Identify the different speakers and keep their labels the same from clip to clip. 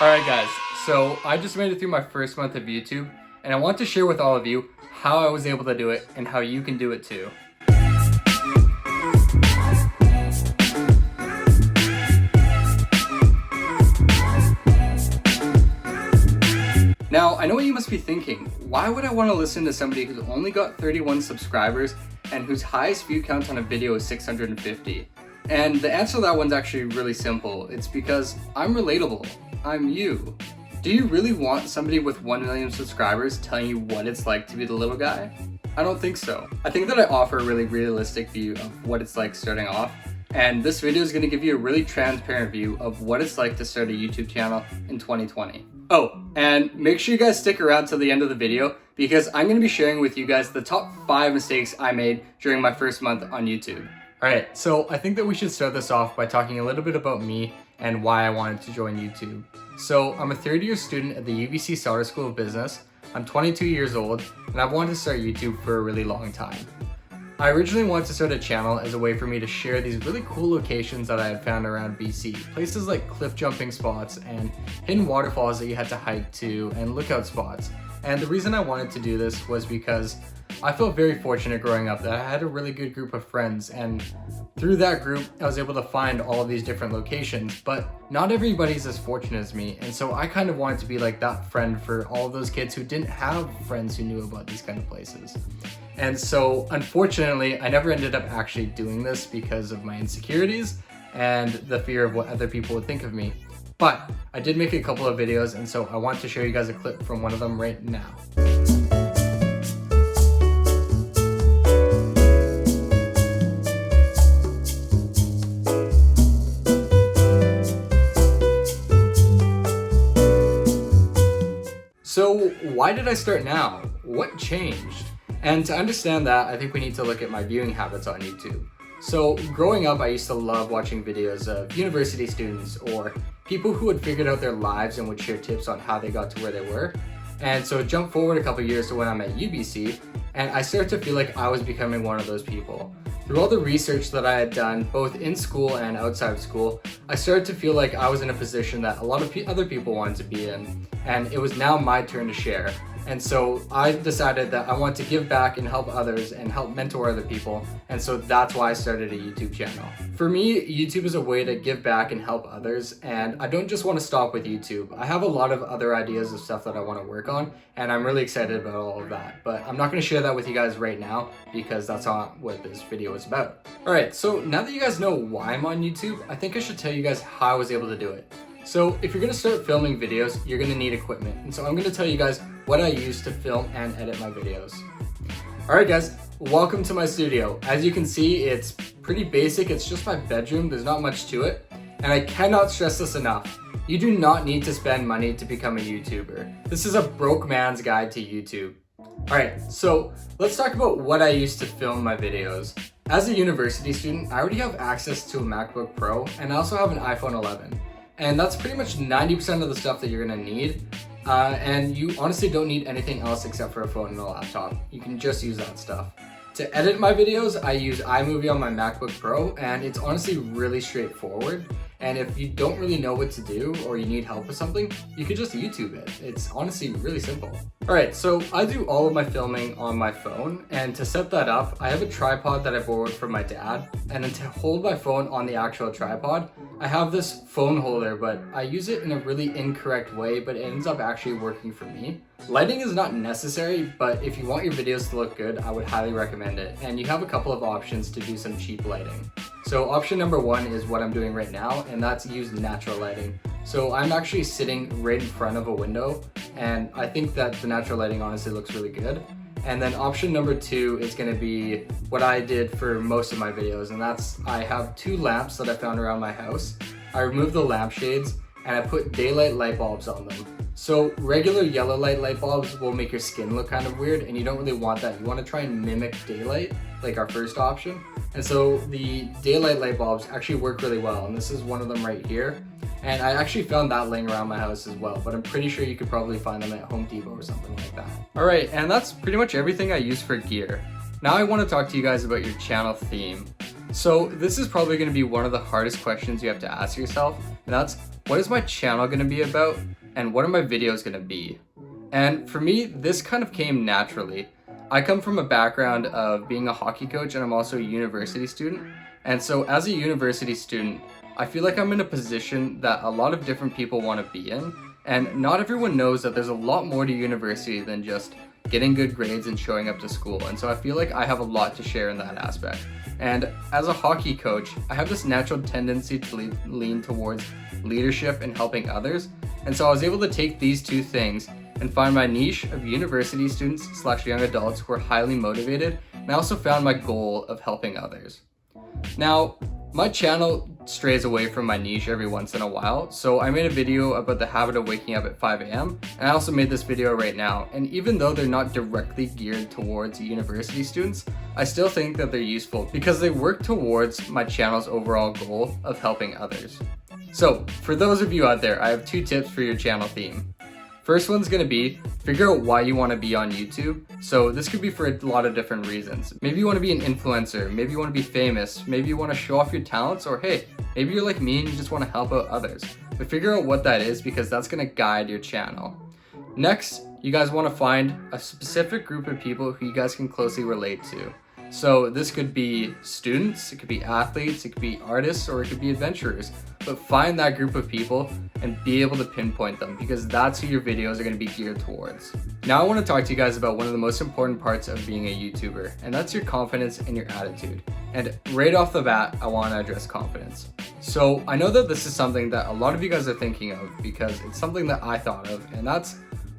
Speaker 1: Alright guys, so I just made it through my first month of YouTube, and I want to share with all of you how I was able to do it and how you can do it too. Now, I know what you must be thinking. Why would I want to listen to somebody who's only got 31 subscribers and whose highest view count on a video is 650? And the answer to that one's actually really simple. It's because I'm relatable. I'm you. Do you really want somebody with 1 million subscribers telling you what it's like to be the little guy? I don't think so. I think that I offer a really realistic view of what it's like starting off, and this video is going to give you a really transparent view of what it's like to start a YouTube channel in 2020. Oh, and make sure you guys stick around till the end of the video because I'm going to be sharing with you guys the top 5 mistakes I made during my first month on YouTube. Alright, so I think that we should start this off by talking a little bit about me and why I wanted to join YouTube. So I'm a third-year student at the UBC Sauder School of Business. I'm 22 years old, and I've wanted to start YouTube for a really long time. I originally wanted to start a channel as a way for me to share these really cool locations that I had found around BC. Places like cliff jumping spots and hidden waterfalls that you had to hike to and lookout spots. And the reason I wanted to do this was because I felt very fortunate growing up that I had a really good group of friends, and through that group I was able to find all of these different locations, but not everybody's as fortunate as me, and so I kind of wanted to be like that friend for all of those kids who didn't have friends who knew about these kind of places. And so unfortunately I never ended up actually doing this because of my insecurities and the fear of what other people would think of me. But I did make a couple of videos, and so I want to show you guys a clip from one of them right now. So why did I start now? What changed? And to understand that, I think we need to look at my viewing habits on YouTube. So growing up, I used to love watching videos of university students or people who had figured out their lives and would share tips on how they got to where they were. And so jump forward a couple years to when I'm at UBC, and I started to feel like I was becoming one of those people. Through all the research that I had done, both in school and outside of school, I started to feel like I was in a position that a lot of other people wanted to be in, and it was now my turn to share. And so I decided that I want to give back and help others and help mentor other people, and so that's why I started a YouTube channel. For me, YouTube is a way to give back and help others, and I don't just want to stop with YouTube. I have a lot of other ideas of stuff that I want to work on, and I'm really excited about all of that, but I'm not going to share that with you guys right now because that's not what this video is about. Alright, so now that you guys know why I'm on YouTube, I think I should tell you guys how I was able to do it. So if you're going to start filming videos, you're going to need equipment, and so I'm going to tell you guys what I use to film and edit my videos. Alright guys, welcome to my studio. As you can see, it's pretty basic. It's just my bedroom. There's not much to it, and I cannot stress this enough. You do not need to spend money to become a YouTuber. This is a broke man's guide to YouTube. Alright, so let's talk about what I use to film my videos. As a university student, I already have access to a MacBook Pro, and I also have an iPhone 11. And that's pretty much 90% of the stuff that you're gonna need. And you honestly don't need anything else except for a phone and a laptop. You can just use that stuff. To edit my videos, I use iMovie on my MacBook Pro, and it's honestly really straightforward. And if you don't really know what to do or you need help with something, you could just YouTube it. It's honestly really simple. Alright, so I do all of my filming on my phone, and to set that up, I have a tripod that I borrowed from my dad, and then to hold my phone on the actual tripod, I have this phone holder, but I use it in a really incorrect way, but it ends up actually working for me. Lighting is not necessary, but if you want your videos to look good, I would highly recommend it, and you have a couple of options to do some cheap lighting. So option number 1 is what I'm doing right now, and that's use natural lighting. So I'm actually sitting right in front of a window, and I think that the natural lighting honestly looks really good. And then option number 2 is going to be what I did for most of my videos, and that's I have 2 lamps that I found around my house. I removed the lampshades and I put daylight light bulbs on them. So regular yellow light bulbs will make your skin look kind of weird, and you don't really want that. You want to try and mimic daylight, like our first option. And so the daylight light bulbs actually work really well, and this is one of them right here. And I actually found that laying around my house as well, but I'm pretty sure you could probably find them at Home Depot or something like that. Alright, and that's pretty much everything I use for gear. Now I want to talk to you guys about your channel theme. So this is probably going to be one of the hardest questions you have to ask yourself, and that's, what is my channel going to be about, and what are my videos going to be? And for me, this kind of came naturally. I come from a background of being a hockey coach, and I'm also a university student. And so as a university student, I feel like I'm in a position that a lot of different people want to be in. And not everyone knows that there's a lot more to university than just getting good grades and showing up to school. And so I feel like I have a lot to share in that aspect. And as a hockey coach, I have this natural tendency to lean towards leadership and helping others. And so I was able to take these two things and find my niche of university students / young adults who are highly motivated. And I also found my goal of helping others. Now, my channel strays away from my niche every once in a while, so I made a video about the habit of waking up at 5 a.m. and I also made this video right now. And even though they're not directly geared towards university students, I still think that they're useful because they work towards my channel's overall goal of helping others. So for those of you out there, I have 2 tips for your channel theme. First one's gonna be figure out why you want to be on YouTube. So this could be for a lot of different reasons. Maybe you want to be an influencer, maybe you want to be famous, maybe you want to show off your talents, or hey, maybe you're like me and you just want to help out others. But figure out what that is because that's gonna guide your channel. Next, you guys want to find a specific group of people who you guys can closely relate to. So this could be students, it could be athletes, it could be artists, or it could be adventurers. But find that group of people and be able to pinpoint them because that's who your videos are going to be geared towards. Now I want to talk to you guys about one of the most important parts of being a YouTuber, and that's your confidence and your attitude. And right off the bat, I want to address confidence. So I know that this is something that a lot of you guys are thinking of because it's something that I thought of, and that's,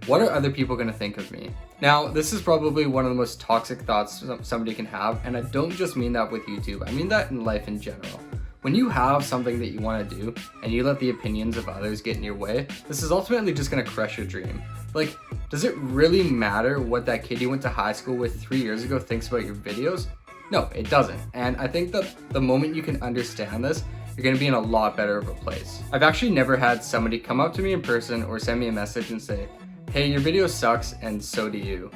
Speaker 1: what are other people going to think of me? Now, this is probably one of the most toxic thoughts somebody can have, and I don't just mean that with YouTube, I mean that in life in general. When you have something that you want to do, and you let the opinions of others get in your way, this is ultimately just going to crush your dream. Like, does it really matter what that kid you went to high school with 3 years ago thinks about your videos? No, it doesn't. And I think that the moment you can understand this, you're going to be in a lot better of a place. I've actually never had somebody come up to me in person or send me a message and say, hey, your video sucks and so do you.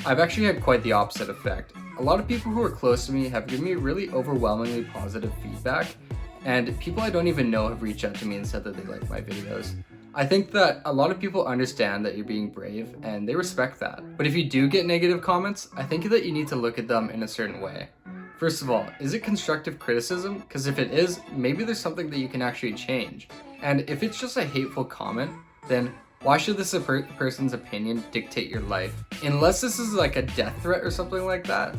Speaker 1: I've actually had quite the opposite effect. A lot of people who are close to me have given me really overwhelmingly positive feedback, and people I don't even know have reached out to me and said that they like my videos. I think that a lot of people understand that you're being brave and they respect that. But if you do get negative comments, I think that you need to look at them in a certain way. First of all, is it constructive criticism? Because if it is, maybe there's something that you can actually change. And if it's just a hateful comment, then why should this person's opinion dictate your life? Unless this is like a death threat or something like that,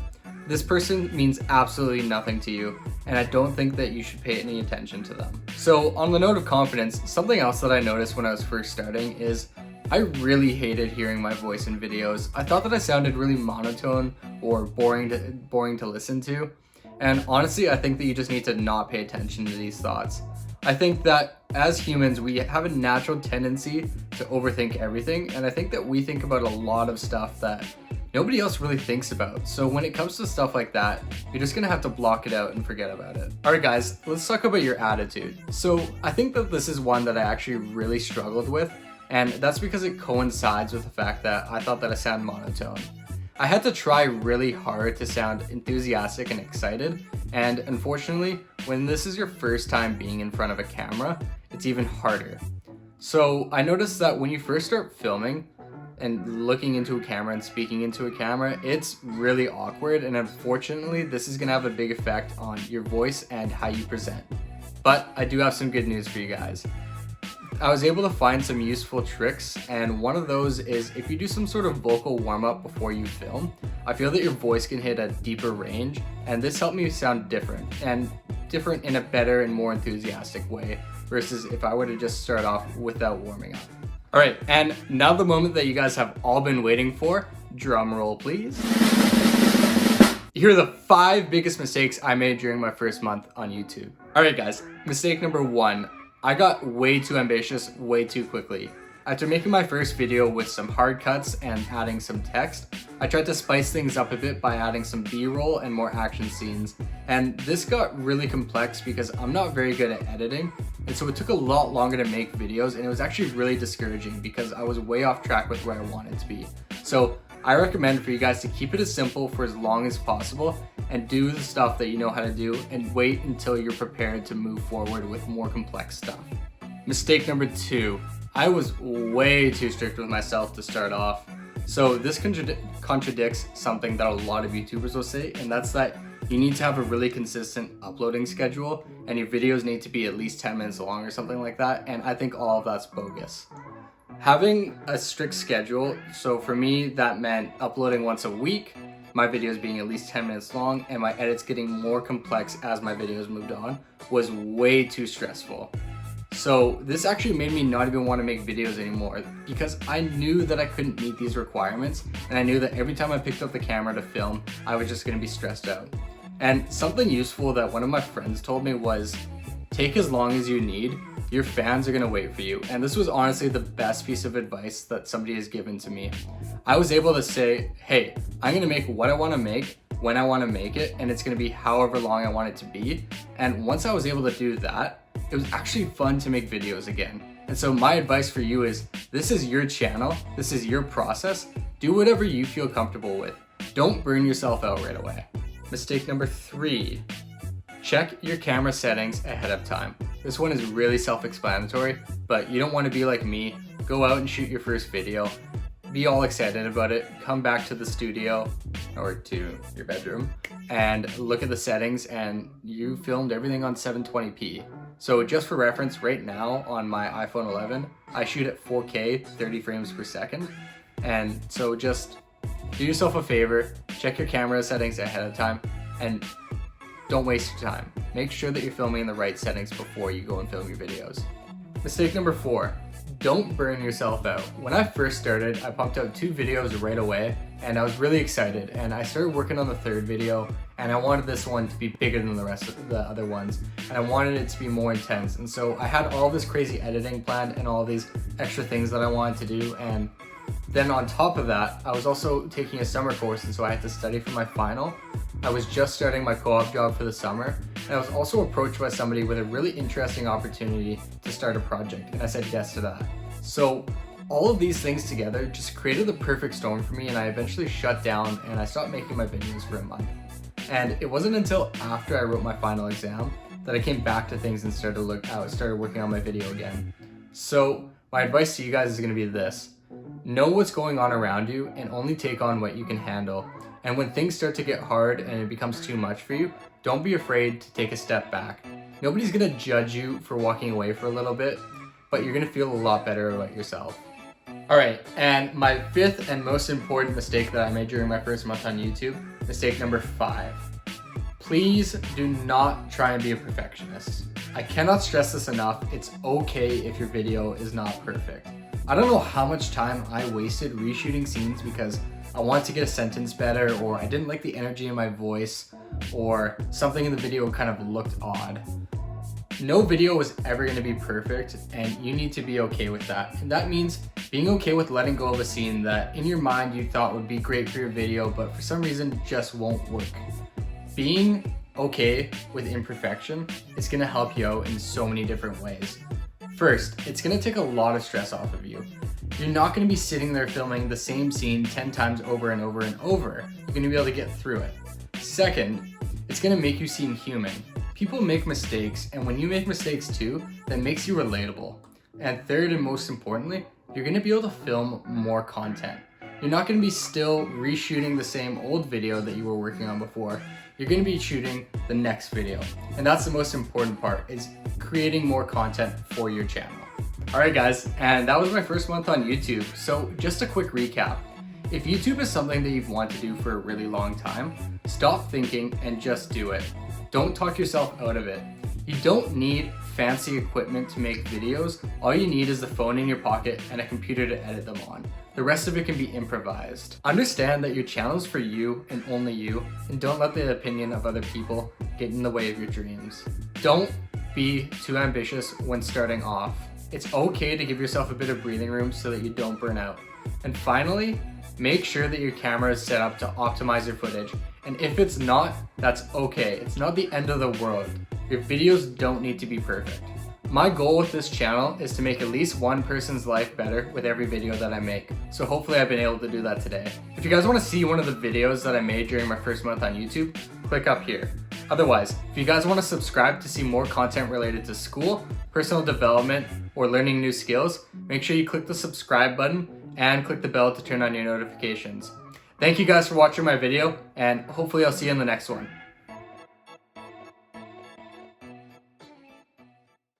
Speaker 1: this person means absolutely nothing to you, and I don't think that you should pay any attention to them. So on the note of confidence, something else that I noticed when I was first starting is I really hated hearing my voice in videos. I thought that I sounded really monotone or boring to listen to. And honestly, I think that you just need to not pay attention to these thoughts. I think that as humans, we have a natural tendency to overthink everything, and I think that we think about a lot of stuff that nobody else really thinks about. So when it comes to stuff like that, you're just gonna have to block it out and forget about it. All right guys, let's talk about your attitude. So I think that this is one that I actually really struggled with, and that's because it coincides with the fact that I thought that I sound monotone. I had to try really hard to sound enthusiastic and excited, and unfortunately, when this is your first time being in front of a camera, it's even harder. So I noticed that when you first start filming and looking into a camera and speaking into a camera, it's really awkward, and unfortunately, this is gonna have a big effect on your voice and how you present. But I do have some good news for you guys. I was able to find some useful tricks, and one of those is if you do some sort of vocal warm-up before you film, I feel that your voice can hit a deeper range, and this helped me sound different in a better and more enthusiastic way versus if I were to just start off without warming up. All right, and now the moment that you guys have all been waiting for, drum roll please. Here are the 5 biggest mistakes I made during my first month on YouTube. All right guys, mistake number 1. I got way too ambitious way too quickly. After making my first video with some hard cuts and adding some text, I tried to spice things up a bit by adding some B-roll and more action scenes. And this got really complex because I'm not very good at editing, and so it took a lot longer to make videos, and it was actually really discouraging because I was way off track with where I wanted to be. So I recommend for you guys to keep it as simple for as long as possible and do the stuff that you know how to do and wait until you're prepared to move forward with more complex stuff. Mistake number 2, I was way too strict with myself to start off. So this contradicts something that a lot of YouTubers will say, and that's that you need to have a really consistent uploading schedule and your videos need to be at least 10 minutes long or something like that, and I think all of that's bogus. Having a strict schedule, so for me that meant uploading once a week, my videos being at least 10 minutes long, and my edits getting more complex as my videos moved on, was way too stressful. So this actually made me not even want to make videos anymore because I knew that I couldn't meet these requirements, and I knew that every time I picked up the camera to film, I was just going to be stressed out. And something useful that one of my friends told me was, take as long as you need, your fans are going to wait for you. And this was honestly the best piece of advice that somebody has given to me. I was able to say, hey, I'm going to make what I want to make when I want to make it, and it's going to be however long I want it to be. And once I was able to do that, it was actually fun to make videos again. And so my advice for you is, this is your channel, this is your process, do whatever you feel comfortable with. Don't burn yourself out right away. Mistake number 3, check your camera settings ahead of time. This one is really self-explanatory, but you don't want to be like me, go out and shoot your first video, be all excited about it, come back to the studio or to your bedroom and look at the settings and you filmed everything on 720p. So just for reference, right now on my iPhone 11, I shoot at 4K, 30 frames per second. And so just do yourself a favor, check your camera settings ahead of time and don't waste your time. Make sure that you're filming in the right settings before you go and film your videos. Mistake number 4, don't burn yourself out. When I first started, I pumped out 2 videos right away and I was really excited, and I started working on the 3rd video and I wanted this one to be bigger than the rest of the other ones, and I wanted it to be more intense. And so I had all this crazy editing planned and all these extra things that I wanted to do, and then on top of that, I was also taking a summer course, and so I had to study for my final. I was just starting my co-op job for the summer, and I was also approached by somebody with a really interesting opportunity to start a project, and I said yes to that. So all of these things together just created the perfect storm for me, and I eventually shut down and I stopped making my videos for a month. And it wasn't until after I wrote my final exam that I came back to things and started working on my video again. So my advice to you guys is going to be this: know what's going on around you and only take on what you can handle. And when things start to get hard and it becomes too much for you, don't be afraid to take a step back. Nobody's going to judge you for walking away for a little bit, but you're going to feel a lot better about yourself. Alright, and my 5th and most important mistake that I made during my first month on YouTube, mistake number 5. Please do not try and be a perfectionist. I cannot stress this enough, it's okay if your video is not perfect. I don't know how much time I wasted reshooting scenes because I wanted to get a sentence better, or I didn't like the energy in my voice, or something in the video kind of looked odd. No video is ever going to be perfect, and you need to be okay with that. And that means being okay with letting go of a scene that in your mind you thought would be great for your video, but for some reason just won't work. Being okay with imperfection is going to help you out in so many different ways. First, it's going to take a lot of stress off of you. You're not going to be sitting there filming the same scene 10 times over and over and over. You're going to be able to get through it. Second, it's going to make you seem human. People make mistakes, and when you make mistakes too, that makes you relatable. And third, and most importantly, you're going to be able to film more content. You're not going to be still reshooting the same old video that you were working on before. You're going to be shooting the next video. And that's the most important part, is creating more content for your channel. Alright guys, and that was my first month on YouTube. So just a quick recap. If YouTube is something that you've wanted to do for a really long time, stop thinking and just do it. Don't talk yourself out of it. You don't need fancy equipment to make videos. All you need is the phone in your pocket and a computer to edit them on. The rest of it can be improvised. Understand that your channel is for you and only you, and don't let the opinion of other people get in the way of your dreams. Don't be too ambitious when starting off. It's okay to give yourself a bit of breathing room so that you don't burn out. And finally, make sure that your camera is set up to optimize your footage. And if it's not, that's okay. It's not the end of the world. Your videos don't need to be perfect. My goal with this channel is to make at least one person's life better with every video that I make. So hopefully I've been able to do that today. If you guys want to see one of the videos that I made during my first month on YouTube, click up here. Otherwise, if you guys want to subscribe to see more content related to school, personal development, or learning new skills, make sure you click the subscribe button and click the bell to turn on your notifications. Thank you guys for watching my video, and hopefully I'll see you in the next one.